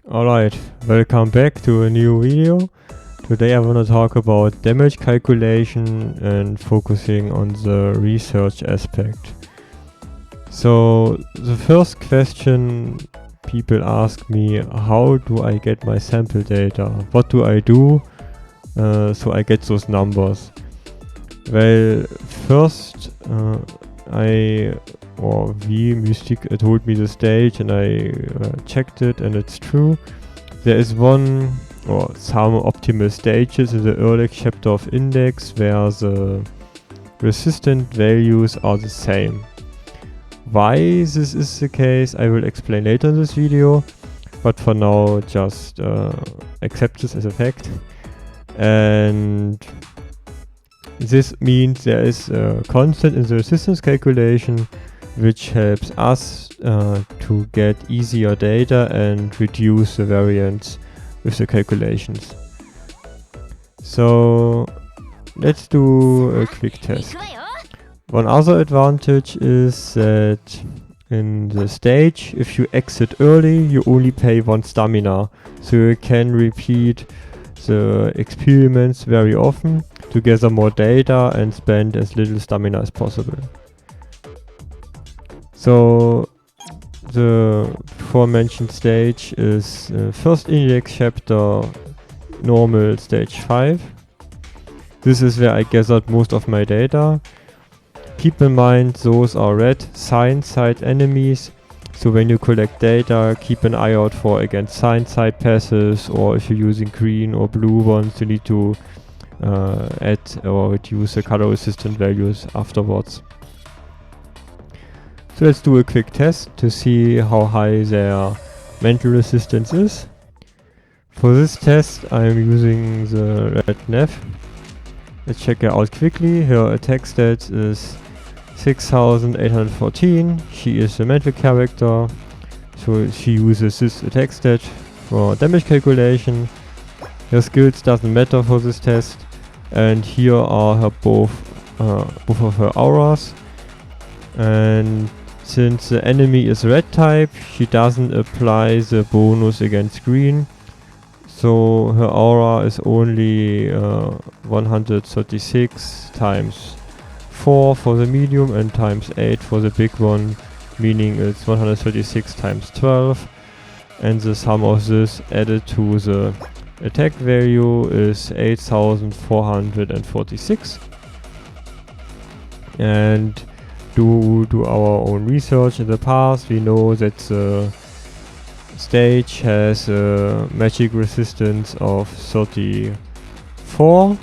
Alright, welcome back to a new video. Today I want to talk about damage calculation and focusing on the research aspect. So the first question people ask me, how do I get my sample data? What do I do so I get those numbers? Well, first we Mystic told me the stage and I checked it and it's true. There is one or some optimal stages in the early chapter of index where the resistant values are the same. Why this is the case I will explain later in this video, but for now just accept this as a fact. And this means there is a constant in the resistance calculation which helps us to get easier data and reduce the variance with the calculations. So let's do a quick test. One other advantage is that in the stage, if you exit early, you only pay 1 stamina, so you can repeat the experiments very often to gather more data and spend as little stamina as possible. So the aforementioned stage is first index chapter, normal stage 5. This is where I gathered most of my data. Keep in mind those are red sign side enemies, so when you collect data keep an eye out for against sign side passes, or if you're using green or blue ones you need to add or reduce the color resistant values afterwards. So let's do a quick test to see how high their mental resistance is. For this test I'm using the red Nev. Let's check her out quickly. Her attack stat is 6814. She is a mental character, so she uses this attack stat for damage calculation. Her skills doesn't matter for this test, and here are her both of her auras. And since the enemy is red type, she doesn't apply the bonus against green, so her aura is only 136 times 4 for the medium and times 8 for the big one, meaning it's 136 times 12, and the sum of this added to the attack value is 8446. And do our own research in the past, we know that the stage has a magic resistance of 34,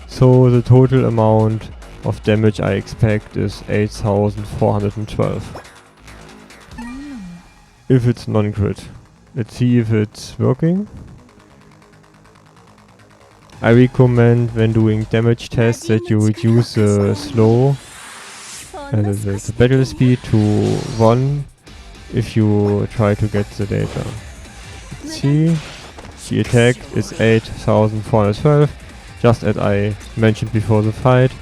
so the total amount of damage I expect is 8412. If it's non-crit. Let's see if it's working. I recommend when doing damage tests that you reduce the slow the battle speed to 1 if you try to get the data. Let's see, the attack is 8412, just as I mentioned before the fight.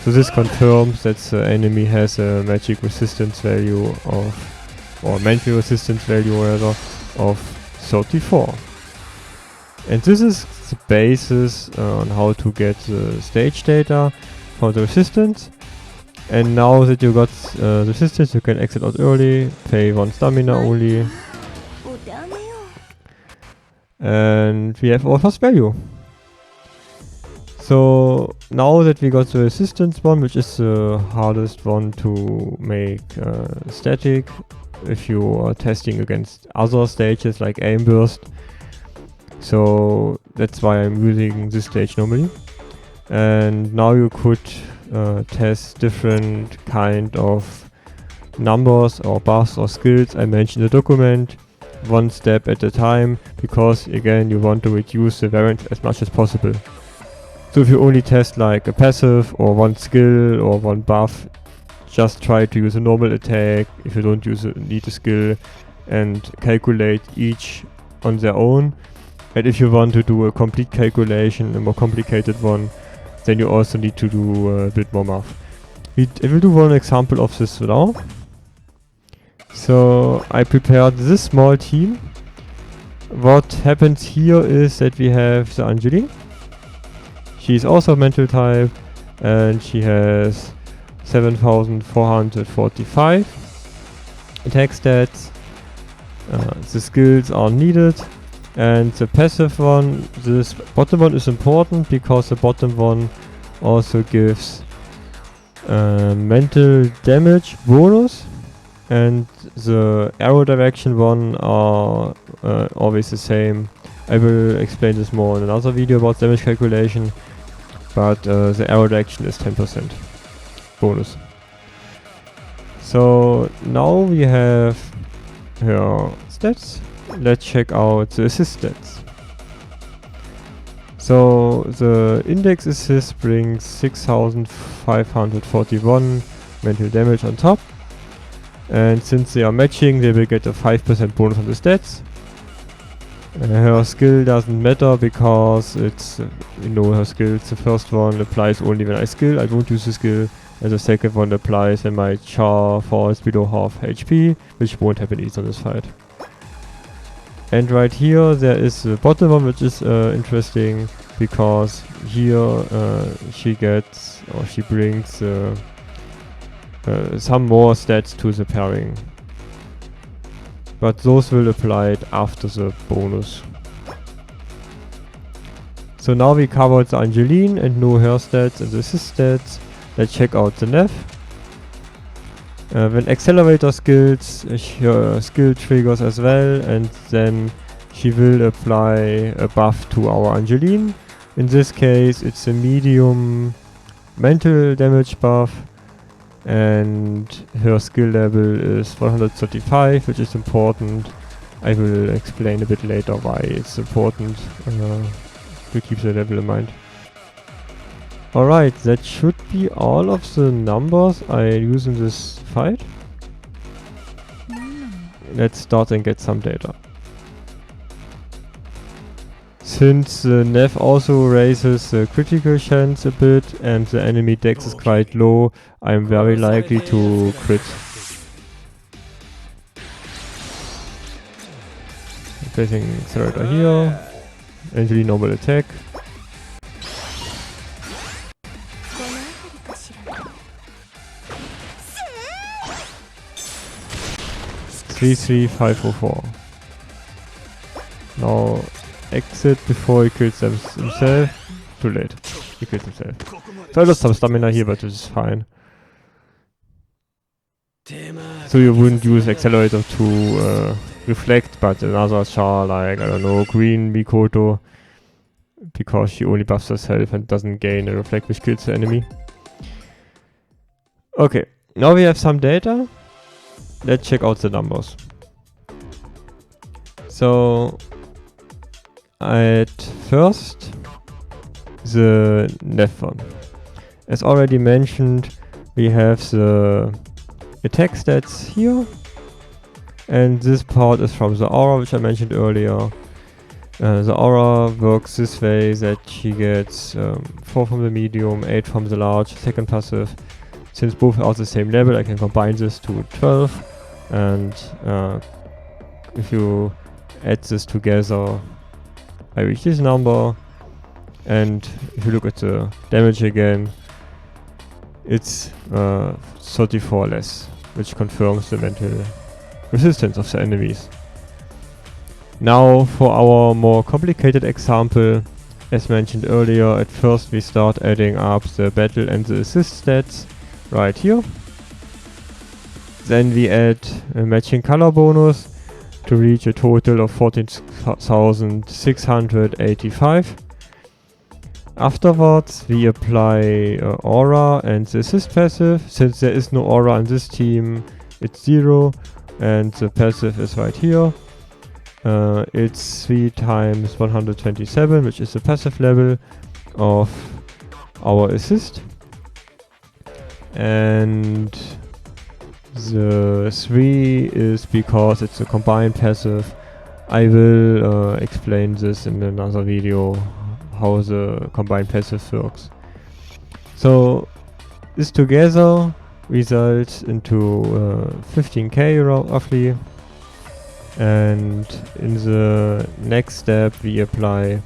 So this confirms that the enemy has a magic resistance value of, or mental resistance value rather, of 34. And this is the basis on how to get the stage data for the resistance. And now that you got the resistance, you can exit out early, pay 1 stamina only. And we have our first value. So now that we got the resistance one, which is the hardest one to make static if you are testing against other stages like aim burst. So that's why I'm using this stage normally. And now you could test different kind of numbers or buffs or skills I mentioned in the document, one step at a time, because again you want to reduce the variance as much as possible. So if you only test like a passive or one skill or one buff, just try to use a normal attack if you don't need a skill, and calculate each on their own. And if you want to do a complete calculation, a more complicated one, then you also need to do a bit more math. I will do one example of this now. So I prepared this small team what happens here is that we have the Angeline. She's also mental type and she has 7445 attack stats. The skills are needed, and the passive one, this bottom one, is important because the bottom one also gives mental damage bonus, and the arrow direction one are always the same. I will explain this more in another video about damage calculation, but the arrow direction is 10% bonus. So now we have her stats. Let's check out the assist stats. So the index assist brings 6541 mental damage on top, and since they are matching, they will get a 5% bonus on the stats. Her skill doesn't matter because it's, her skills, the first one applies only when I skill, I don't use the skill, and the second one applies when my char falls below half HP, which won't happen either in this fight. And right here there is the bottom one, which is interesting because here she gets, or she brings some more stats to the pairing. But those will apply after the bonus. So now we covered the Angeline and know her stats and the assist stats. Let's check out the Nev. When accelerator skills, her skill triggers as well, and then she will apply a buff to our Angeline. In this case it's a medium mental damage buff, and her skill level is 135, which is important. I will explain a bit later why it's important to keep the level in mind. Alright, that should be all of the numbers I use in this fight. Let's start and get some data. Since the Nev also raises the critical chance a bit and the enemy dex is quite low, I'm very likely to crit. Placing accelerator here, Angeline normal attack. 33504. Now exit before he kills himself. Too late. He kills himself. So I lost some stamina here, but this is fine. So you wouldn't use accelerator to reflect, but another char like, I don't know, green Mikoto, because she only buffs herself and doesn't gain a reflect which kills the enemy. Okay, now we have some data. Let's check out the numbers. So at first, the Nev one. As already mentioned, we have the attack stats here, and this part is from the aura, which I mentioned earlier. The aura works this way, that she gets 4 from the medium, 8 from the large, second passive. Since both are the same level, I can combine this to 12, and if you add this together, I reach this number. And if you look at the damage again, it's 34 less, which confirms the mental resistance of the enemies. Now for our more complicated example, as mentioned earlier, at first we start adding up the battle and the assist stats right here. Then we add a matching color bonus to reach a total of 14,685. Afterwards we apply aura and the assist passive. Since there is no aura in this team, it's 0, and the passive is right here. It's 3 times 127, which is the passive level of our assist. And the 3 is because it's a combined passive. I will explain this in another video, how the combined passive works. So this together results into 15k roughly, And in the next step we apply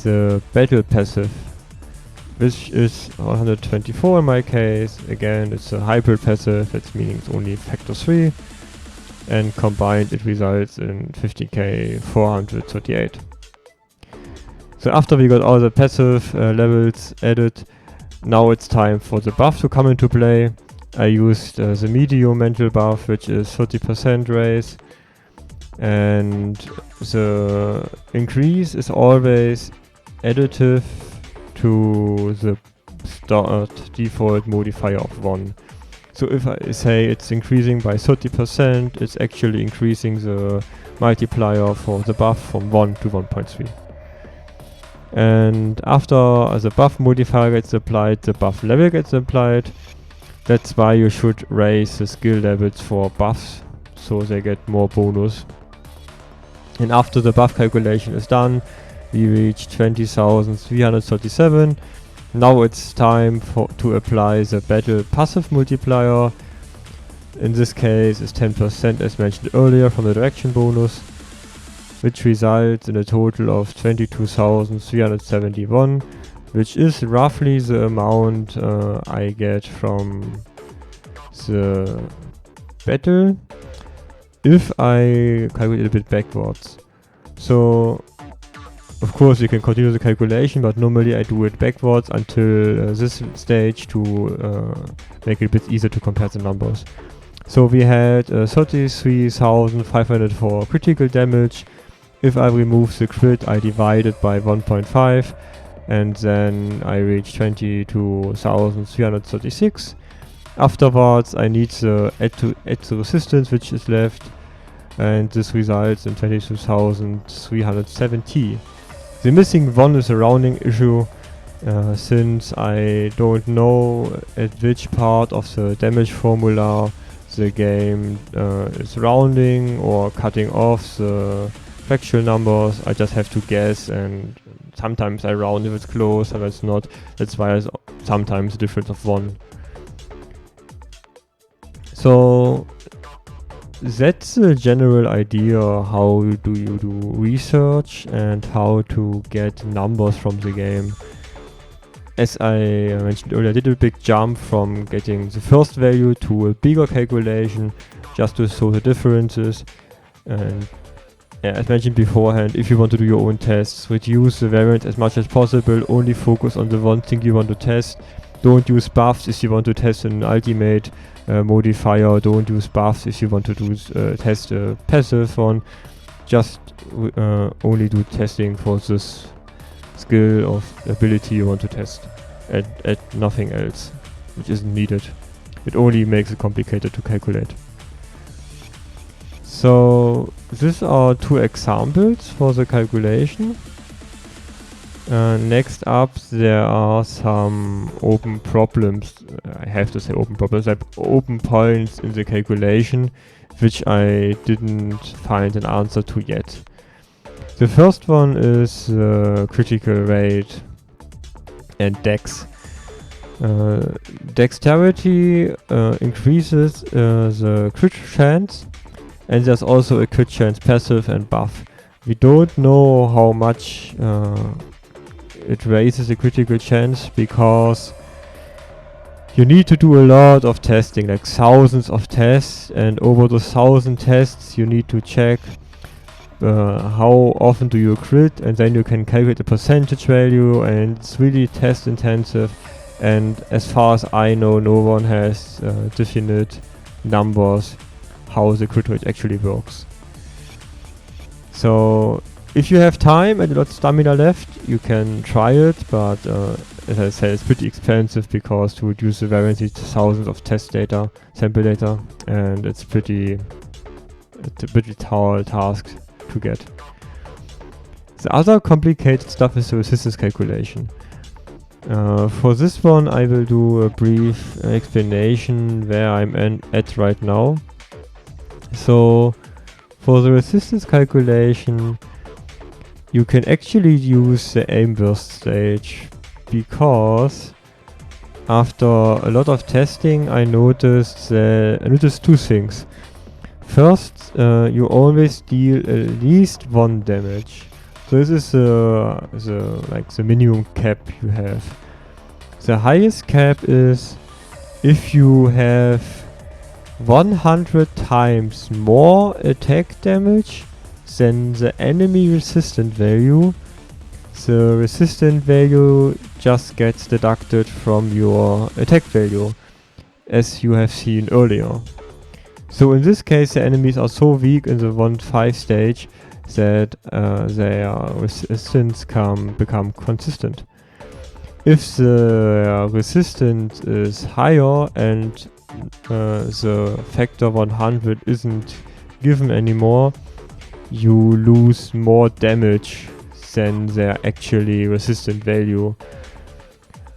the battle passive, which is 124 in my case. Again, it's a hybrid passive, that's meaning it's only factor 3, and combined it results in 50k 438. So after we got all the passive levels added, now it's time for the buff to come into play. I used the medium mental buff, which is 30% raise, and the increase is always additive to the start default modifier of 1. So if I say it's increasing by 30%, it's actually increasing the multiplier for the buff from 1 to 1.3. And after the buff modifier gets applied, the buff level gets applied. That's why you should raise the skill levels for buffs, so they get more bonus. And after the buff calculation is done, we reach 20,337. Now it's time to apply the battle passive multiplier. In this case is 10% as mentioned earlier from the direction bonus, which results in a total of 22,371, which is roughly the amount I get from the battle if I calculate a bit backwards. So of course you can continue the calculation, but normally I do it backwards until this stage to make it a bit easier to compare the numbers. So we had 33,504 critical damage. If I remove the crit, I divide it by 1.5, and then I reach 22,336. Afterwards I need the add the resistance which is left, and this results in 22,370. The missing 1 is a rounding issue, since I don't know at which part of the damage formula the game is rounding or cutting off the factual numbers. I just have to guess, and sometimes I round if it's close, sometimes it's not. That's why there's sometimes a difference of 1. So that's the general idea how do you do research and how to get numbers from the game. As I mentioned earlier, I did a big jump from getting the first value to a bigger calculation just to show the differences. And as mentioned beforehand, if you want to do your own tests, reduce the variance as much as possible, only focus on the one thing you want to test. Don't use buffs if you want to test an ultimate modifier, don't use buffs if you want to do test a passive one. Just only do testing for this skill or ability you want to test, and nothing else which isn't needed. It only makes it complicated to calculate. So these are 2 examples for the calculation. Next up there are some open problems, I have to say open problems, like open points in the calculation which I didn't find an answer to yet. The first one is critical rate and dex. Dexterity increases the crit chance, and there's also a crit chance passive and buff. We don't know how much it raises the critical chance because you need to do a lot of testing, like thousands of tests, and over the 1,000 tests you need to check how often do you crit, and then you can calculate the percentage value, and it's really test intensive. And as far as I know, no one has definite numbers how the crit rate actually works. So if you have time and a lot of stamina left, you can try it, but as I said, it's pretty expensive because to reduce the variance it's thousands of test data, sample data, and it's a pretty tall task to get. The other complicated stuff is the resistance calculation. For this one I will do a brief explanation where I'm at right now. So for the resistance calculation you can actually use the aim burst stage, because after a lot of testing I noticed 2 things. First, you always deal at least 1 damage. So this is the minimum cap you have. The highest cap is if you have 100 times more attack damage than the enemy resistant value. The resistant value just gets deducted from your attack value, as you have seen earlier. So in this case, the enemies are so weak in the 1-5 stage that their resistance become consistent. If the resistance is higher and the factor 100 isn't given anymore, you lose more damage than their actually resistant value.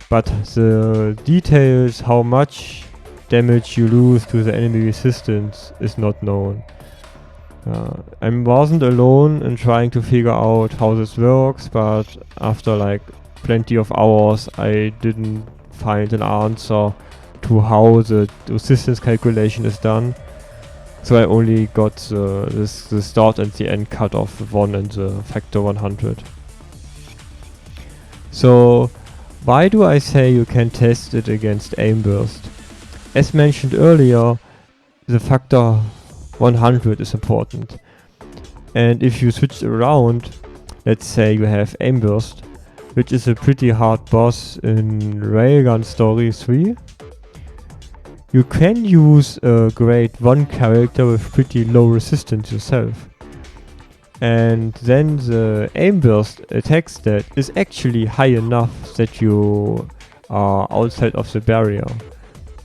But the details how much damage you lose to the enemy resistance is not known. I wasn't alone in trying to figure out how this works, but after like plenty of hours I didn't find an answer to how the resistance calculation is done. So I only got the start and the end cut of 1 and the factor 100. So why do I say you can test it against aim burst? As mentioned earlier, the factor 100 is important. And if you switch around, let's say you have aim burst, which is a pretty hard boss in Railgun Story 3. You can use a grade 1 character with pretty low resistance yourself. And then the aim burst attack stat is actually high enough that you are outside of the barrier.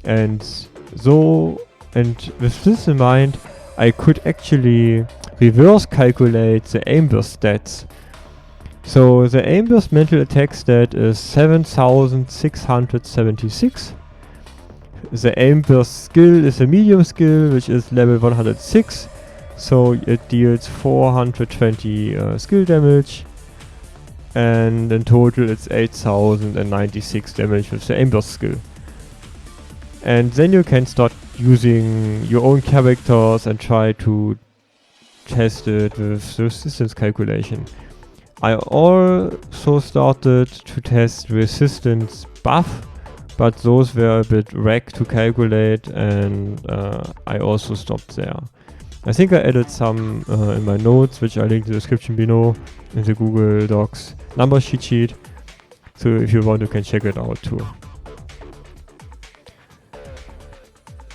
And with this in mind, I could actually reverse calculate the aim burst stats. So the aim burst mental attack stat is 7676. The aim burst skill is a medium skill, which is level 106. So it deals 420 skill damage. And in total it's 8096 damage with the aim burst skill. And then you can start using your own characters and try to test it with the resistance calculation. I also started to test resistance buff, but those were a bit wreck to calculate, and I also stopped there. I think I added some in my notes, which I linked in the description below in the Google Docs number sheet. So if you want, you can check it out too.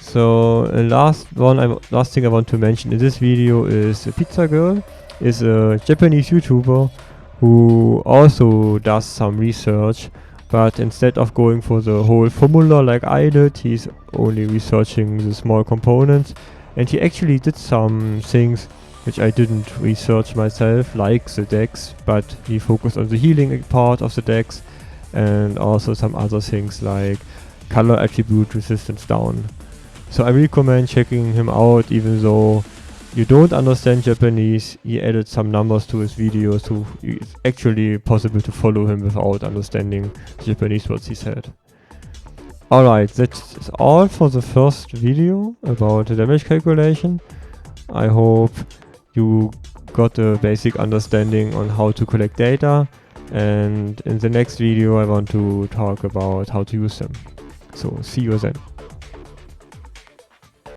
So last thing I want to mention in this video is Pizza Girl is a Japanese YouTuber who also does some research, but instead of going for the whole formula like I did, he's only researching the small components, and he actually did some things which I didn't research myself, like the decks, but he focused on the healing part of the decks and also some other things like color attribute resistance down. So I recommend checking him out, even though you don't understand Japanese. He added some numbers to his videos, so it's actually possible to follow him without understanding Japanese what he said. Alright, that's all for the first video about the damage calculation. I hope you got a basic understanding on how to collect data, and in the next video I want to talk about how to use them. So see you then.